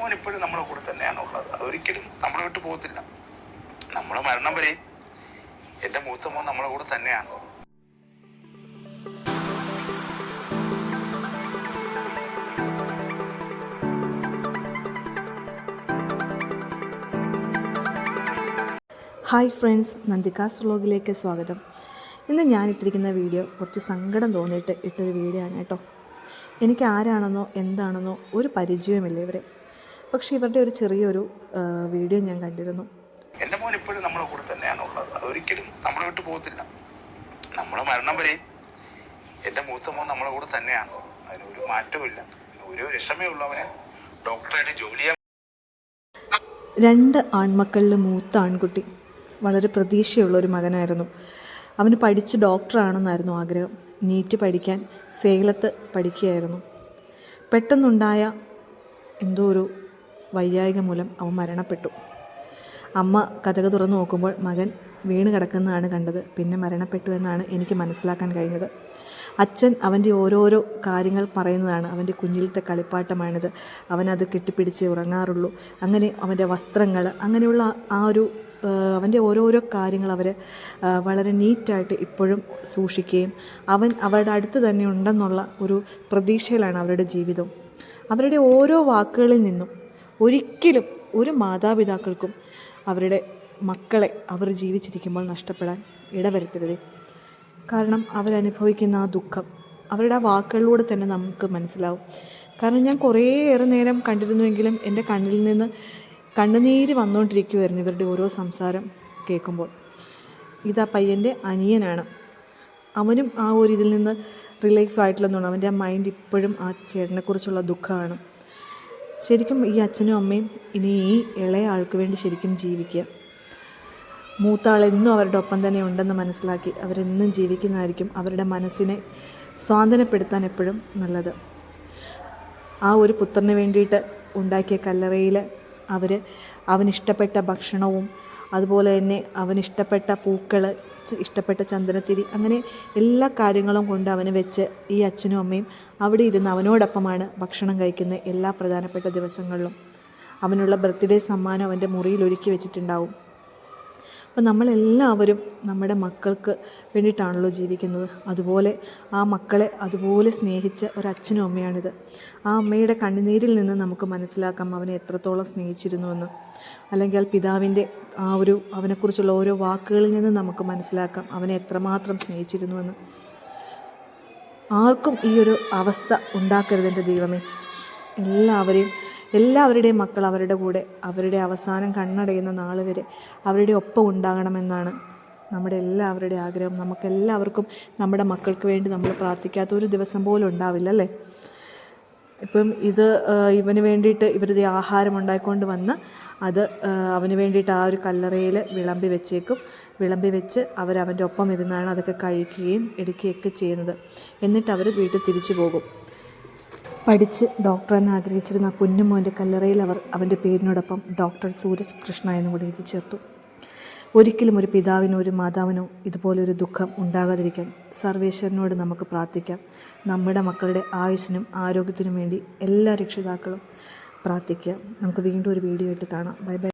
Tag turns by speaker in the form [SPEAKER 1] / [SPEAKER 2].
[SPEAKER 1] മോൻ ഇപ്പോഴും നമ്മുടെ കൂടെ തന്നെയാണുള്ളത്. അതൊരിക്കലും നമ്മളെ വിട്ടു പോകത്തില്ല. നമ്മളെ മരണം വരെ എൻ്റെ മൂത്ത മോൻ നമ്മളെ കൂടെ തന്നെയാണ്.
[SPEAKER 2] ഹായ് ഫ്രണ്ട്സ്, നന്ദികാസ് വ്ലോഗിലേക്ക് സ്വാഗതം. ഇന്ന് ഞാനിട്ടിരിക്കുന്ന വീഡിയോ കുറച്ച് സങ്കടം തോന്നിയിട്ട് ഇട്ടൊരു വീഡിയോ ആണ് കേട്ടോ. എനിക്ക് ആരാണെന്നോ എന്താണെന്നോ ഒരു പരിചയവുമില്ല ഇവരെ. പക്ഷേ ഇവരുടെ ഒരു ചെറിയൊരു വീഡിയോ ഞാൻ കണ്ടിരുന്നു.
[SPEAKER 1] എൻ്റെ മോൻ ഇപ്പോഴും നമ്മളെ കൂടെ തന്നെയാണുള്ളത്. അതൊരിക്കലും നമ്മളെ വിട്ടു പോകത്തില്ല. നമ്മളെ മരണം വരെ എൻ്റെ മൂത്ത മോൻ നമ്മളെ കൂടെ തന്നെയാണ്. അതിനൊരു മാറ്റവും ഇല്ല. ഒരു വിഷമേ ഉള്ളൂ. അവന് ഡോക്ടറായിട്ട് ജോലി ചെയ്യാൻ.
[SPEAKER 2] 2 ആൺമക്കളിൽ മൂത്ത ആൺകുട്ടി വളരെ പ്രതീക്ഷയുള്ളൊരു മകനായിരുന്നു. അവന് പഠിച്ച് ഡോക്ടറാണെന്നായിരുന്നു ആഗ്രഹം. നീറ്റ് പഠിക്കാൻ സേലത്ത് പഠിക്കുകയായിരുന്നു. പെട്ടെന്നുണ്ടായ എന്തോ ഒരു വൈയായിക മൂലം അവൻ മരണപ്പെട്ടു. അമ്മ കതക് തുറന്നു നോക്കുമ്പോൾ മകൻ വീണ് കിടക്കുന്നതാണ് കണ്ടത്. പിന്നെ മരണപ്പെട്ടു എന്നാണ് എനിക്ക് മനസ്സിലാക്കാൻ കഴിഞ്ഞത്. അച്ഛൻ അവൻ്റെ ഓരോരോ കാര്യങ്ങൾ പറയുന്നതാണ്. അവൻ്റെ കുഞ്ഞിലത്തെ കളിപ്പാട്ടമാണിത്, അവനത് കെട്ടിപ്പിടിച്ച് ഉറങ്ങാറുള്ളൂ, അങ്ങനെ അവൻ്റെ വസ്ത്രങ്ങൾ, അങ്ങനെയുള്ള ആ ഒരു അവൻ്റെ ഓരോരോ കാര്യങ്ങൾ അവർ വളരെ നീറ്റായിട്ട് ഇപ്പോഴും സൂക്ഷിക്കുകയും അവൻ അവരുടെ അടുത്ത് തന്നെ ഉണ്ടെന്നുള്ള ഒരു പ്രതീക്ഷയിലാണ് അവരുടെ ജീവിതം. അവരുടെ ഓരോ വാക്കുകളിൽ നിന്നും ഒരിക്കലും ഒരു മാതാപിതാക്കൾക്കും അവരുടെ മക്കളെ അവർ ജീവിച്ചിരിക്കുമ്പോൾ നഷ്ടപ്പെടാൻ ഇടവരുത്തരുതേ. കാരണം അവരനുഭവിക്കുന്ന ആ ദുഃഖം അവരുടെ ആ വാക്കുകളിലൂടെ തന്നെ നമുക്ക് മനസ്സിലാവും. കാരണം ഞാൻ കുറേയേറെ നേരം കണ്ടിരുന്നുവെങ്കിലും എൻ്റെ കണ്ണിൽ നിന്ന് കണ്ണുനീര് വന്നുകൊണ്ടിരിക്കുമായിരുന്നു ഇവരുടെ ഓരോ സംസാരം കേൾക്കുമ്പോൾ. ഇതാ പയ്യൻ്റെ അനിയനാണ്. അവനും ആ ഒരു ഇതിൽ നിന്ന് റിലീഫ് ആയിട്ടുള്ളതാണ്. അവൻ്റെ ആ മൈൻഡ് ഇപ്പോഴും ആ ചേട്ടനെക്കുറിച്ചുള്ള ദുഃഖമാണ്. ശരിക്കും ഈ അച്ഛനും അമ്മയും ഇനി ഈ ഇളയ ആൾക്ക് വേണ്ടി ശരിക്കും ജീവിക്കുക. മൂത്ത ആളെന്നും അവരുടെ ഒപ്പം തന്നെ ഉണ്ടെന്ന് മനസ്സിലാക്കി അവരെന്നും ജീവിക്കുന്നതായിരിക്കും അവരുടെ മനസ്സിനെ സ്വാന്തനപ്പെടുത്താൻ എപ്പോഴും നല്ലത്. ആ ഒരു പുത്രന് വേണ്ടിയിട്ട് ഉണ്ടാക്കിയ കല്ലറയിൽ അവനിഷ്ടപ്പെട്ട ഭക്ഷണവും അതുപോലെ തന്നെ അവനിഷ്ടപ്പെട്ട പൂക്കൾ, ഇഷ്ടപ്പെട്ട ചന്ദനത്തിരി, അങ്ങനെ എല്ലാ കാര്യങ്ങളും കൊണ്ട് അവന് വെച്ച് ഈ അച്ഛനും അമ്മയും അവിടെ ഇരുന്ന് അവനോടൊപ്പമാണ് ഭക്ഷണം കഴിക്കുന്ന എല്ലാ പ്രധാനപ്പെട്ട ദിവസങ്ങളിലും. അവനുള്ള ബർത്ത്ഡേ സമ്മാനം അവൻ്റെ മുറിയിൽ ഒരുക്കി വെച്ചിട്ടുണ്ടാവും. അപ്പോൾ നമ്മളെല്ലാവരും നമ്മുടെ മക്കൾക്ക് വേണ്ടിയിട്ടാണല്ലോ ജീവിക്കുന്നത്. അതുപോലെ ആ മക്കളെ അതുപോലെ സ്നേഹിച്ച ഒരച്ഛനും അമ്മയാണിത്. ആ അമ്മയുടെ കണ്ണുനീരിൽ നിന്ന് നമുക്ക് മനസ്സിലാക്കാം അവനെ എത്രത്തോളം സ്നേഹിച്ചിരുന്നുവെന്ന്. അല്ലെങ്കിൽ ആ പിതാവിൻ്റെ ആ ഒരു അവനെക്കുറിച്ചുള്ള ഓരോ വാക്കുകളിൽ നിന്ന് നമുക്ക് മനസ്സിലാക്കാം അവനെ എത്രമാത്രം സ്നേഹിച്ചിരുന്നുവെന്ന്. ആർക്കും ഈ ഒരു അവസ്ഥ ഉണ്ടാക്കരുത് എൻ്റെ ദൈവമേ. എല്ലാവരുടെയും മക്കൾ അവരുടെ കൂടെ അവരുടെ അവസാനം കണ്ണടയുന്ന നാൾ വരെ അവരുടെ ഒപ്പം ഉണ്ടാകണമെന്നാണ് നമ്മുടെ എല്ലാവരുടെയും ആഗ്രഹം. നമുക്കെല്ലാവർക്കും നമ്മുടെ മക്കൾക്ക് വേണ്ടി നമ്മൾ പ്രാർത്ഥിക്കാത്ത ഒരു ദിവസം പോലും ഉണ്ടാവില്ല അല്ലേ. ഇപ്പം ഇവന് വേണ്ടിയിട്ട് ഇവരുടെ ആഹാരം ഉണ്ടായിക്കൊണ്ട് വന്ന് അത് അവന് വേണ്ടിയിട്ട് ആ ഒരു കല്ലറയിൽ വിളമ്പി വെച്ച് അവരവൻ്റെ ഒപ്പം ഇരുന്നാണ് അതൊക്കെ കഴിക്കുകയും എടുക്കുകയൊക്കെ ചെയ്യുന്നത്. എന്നിട്ട് അവർ വീട്ടിൽ തിരിച്ചു പോകും. പഠിച്ച് ഡോക്ടറാൻ ആഗ്രഹിച്ചിരുന്ന പൊന്നുമോൻ്റെ കല്ലറയിൽ അവൻ്റെ പേരിനോടൊപ്പം ഡോക്ടർ സൂരജ് കൃഷ്ണ എന്നും കൂടി എഴുതി ചേർത്തു. ഒരിക്കലും ഒരു പിതാവിനോ ഒരു മാതാവിനോ ഇതുപോലൊരു ദുഃഖം ഉണ്ടാകാതിരിക്കാൻ സർവേശ്വരനോട് നമുക്ക് പ്രാർത്ഥിക്കാം. നമ്മുടെ മക്കളുടെ ആയുസ്സിനും ആരോഗ്യത്തിനും വേണ്ടി എല്ലാ രക്ഷിതാക്കളും പ്രാർത്ഥിക്കുക. നമുക്ക് വീണ്ടും ഒരു വീഡിയോ ആയിട്ട് കാണാം. Bye bye.